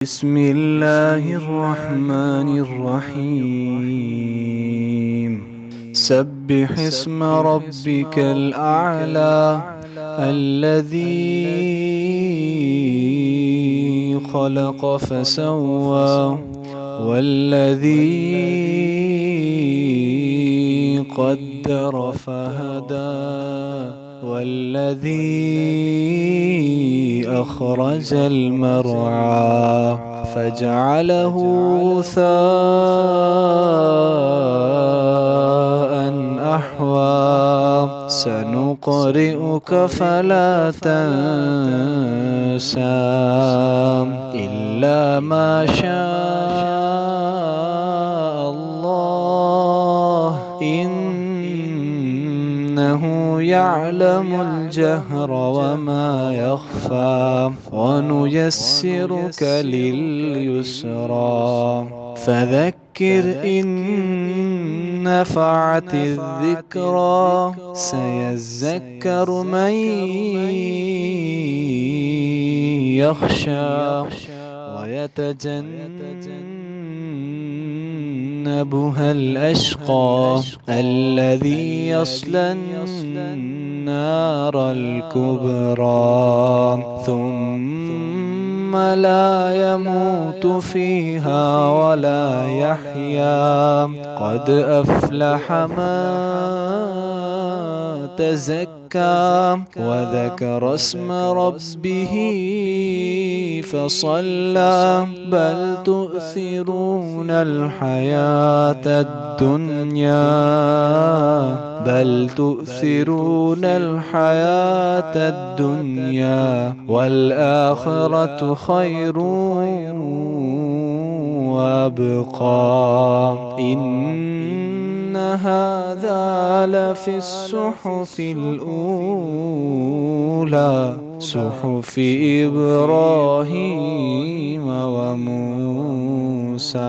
بسم الله الرحمن الرحيم. سبح اسم ربك الأعلى الذي خلق فسوى والذي قدر فهدى والذي أخرج المرعى فجعله غثاء أحوى سنقرئك فلا تنسى إلا ما شاء الله إنه يعلم الجهر وما يخفى ونيسرك لليسرى فذكر إن نفعت الذكرى سيذكر من يخشى ويتجنبها الأشقى الذي يصلى النار الكبرى ثم لا يموت فيها ولا يحيا قد أفلح من تزكى وذكر اسم ربه فصلى بل تؤثرون الحياة الدنيا والآخرة خير وأبقى إن هذا لفي الصحف الأولى صحف إبراهيم وموسى.